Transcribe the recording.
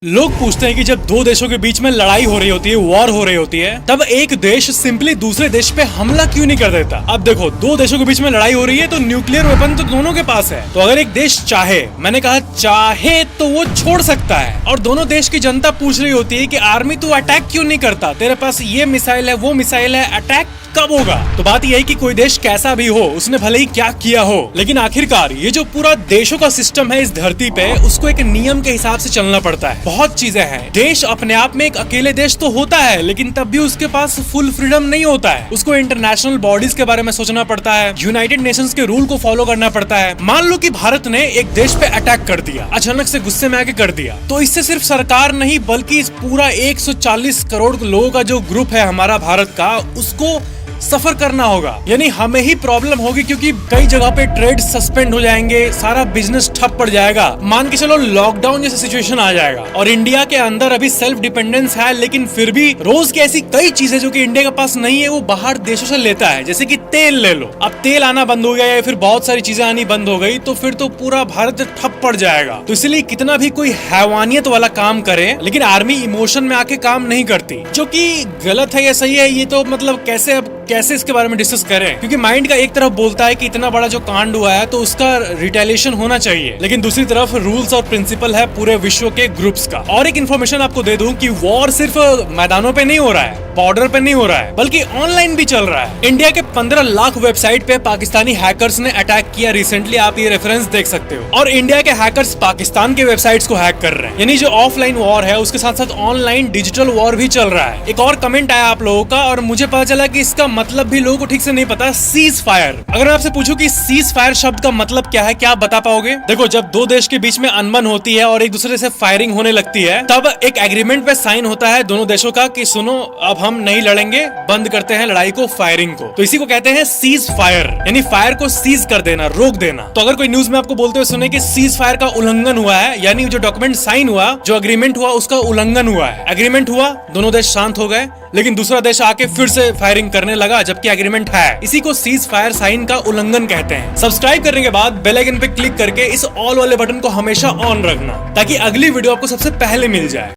लोग पूछते हैं कि जब दो देशों के बीच में लड़ाई हो रही होती है, वॉर हो रही होती है, तब एक देश सिंपली दूसरे देश पे हमला क्यों नहीं कर देता। अब देखो, दो देशों के बीच में लड़ाई हो रही है तो न्यूक्लियर वेपन तो दोनों के पास है। तो अगर एक देश चाहे, मैंने कहा चाहे, तो वो छोड़ सकता है। और दोनों देश की जनता पूछ रही होती है कि आर्मी तू अटैक क्यों नहीं करता, तेरे पास ये मिसाइल है, वो मिसाइल है, अटैक कब होगा। तो बात यही कि कोई देश कैसा भी हो, उसने भले ही क्या किया हो, लेकिन आखिरकार ये जो पूरा देशों का सिस्टम है इस धरती पे, उसको एक नियम के हिसाब से चलना पड़ता है। बहुत चीजें हैं। देश अपने आप में एक अकेले देश तो होता है, लेकिन तब भी उसके पास फुल फ्रीडम नहीं होता है। उसको इंटरनेशनल बॉडीज के बारे में सोचना पड़ता है, यूनाइटेड नेशंस के रूल को फॉलो करना पड़ता है। मान लो कि भारत ने एक देश पे अटैक कर दिया, अचानक से गुस्से में आके कर दिया, तो इससे सिर्फ सरकार नहीं बल्कि इस पूरा 140 करोड़ लोगों का जो ग्रुप है हमारा भारत का, उसको सफर करना होगा। यानी हमें ही प्रॉब्लम होगी, क्योंकि कई जगह पे ट्रेड सस्पेंड हो जाएंगे, सारा बिजनेस ठप पड़ जाएगा, मान के चलो लॉकडाउन जैसा सिचुएशन आ जाएगा। और इंडिया के अंदर अभी सेल्फ डिपेंडेंस है, लेकिन फिर भी रोज की ऐसी कई चीजें जो कि इंडिया के पास नहीं है वो बाहर देशों से लेता है। जैसे कि तेल ले लो, अब तेल आना बंद हो गया या फिर बहुत सारी चीजें आनी बंद हो गई, तो फिर तो पूरा भारत ठप पड़ जाएगा। तो इसलिए कितना भी कोई हैवानियत वाला काम करे, लेकिन आर्मी इमोशन में आके काम नहीं करती, जो कि गलत है या सही है ये तो मतलब कैसे इसके बारे में डिस्कस करें, क्योंकि माइंड का एक तरफ बोलता है कि इतना बड़ा जो कांड हुआ है तो उसका रिटेलिएशन होना चाहिए, लेकिन दूसरी तरफ रूल्स और प्रिंसिपल है पूरे विश्व के ग्रुप्स का। और एक इन्फॉर्मेशन आपको दे दूं कि वॉर सिर्फ मैदानों पे नहीं हो रहा है, बॉर्डर पे नहीं हो रहा है, बल्कि ऑनलाइन भी चल रहा है। इंडिया के 15 लाख वेबसाइट पे पाकिस्तानी हैकर्स ने अटैक किया रिसेंटली, आप ये रेफरेंस देख सकते हो। और इंडिया के हैकर्स पाकिस्तान के वेबसाइट्स को हैक कर रहे हैं। यानी जो ऑफलाइन वॉर है उसके साथ साथ ऑनलाइन डिजिटल वॉर भी चल रहा है। एक और कमेंट आया आप लोगों का और मुझे पता चला कि इसका मतलब भी लोगों को ठीक से नहीं पता, सीज फायर। अगर मैं आपसे पूछूं कि सीज फायर शब्द का मतलब क्या है, क्या आप बता पाओगे? देखो, जब दो देश के बीच में अनबन होती है और एक दूसरे से फायरिंग होने लगती है, तब एक एग्रीमेंट पे साइन होता है दोनों देशों का कि सुनो, अब हम नहीं लड़ेंगे, बंद करते हैं लड़ाई को, फायरिंग को। तो इसी को कहते हैं सीज फायर, यानी फायर को सीज कर देना, रोक देना। तो अगर कोई न्यूज में आपको बोलते हुए सुने कि सीज फायर का उल्लंघन हुआ है, यानी जो डॉक्यूमेंट साइन हुआ, जो एग्रीमेंट हुआ, उसका उल्लंघन हुआ है। एग्रीमेंट हुआ, दोनों देश शांत हो गए, लेकिन दूसरा देश आके फिर से फायरिंग करने लगा जबकि एग्रीमेंट है। इसी को सीज फायर साइन का उल्लंघन कहते हैं। सब्सक्राइब करने के बाद बेल आइकन पे क्लिक करके इस ऑल वाले बटन को हमेशा ऑन रखना, ताकि अगली वीडियो आपको सबसे पहले मिल जाए।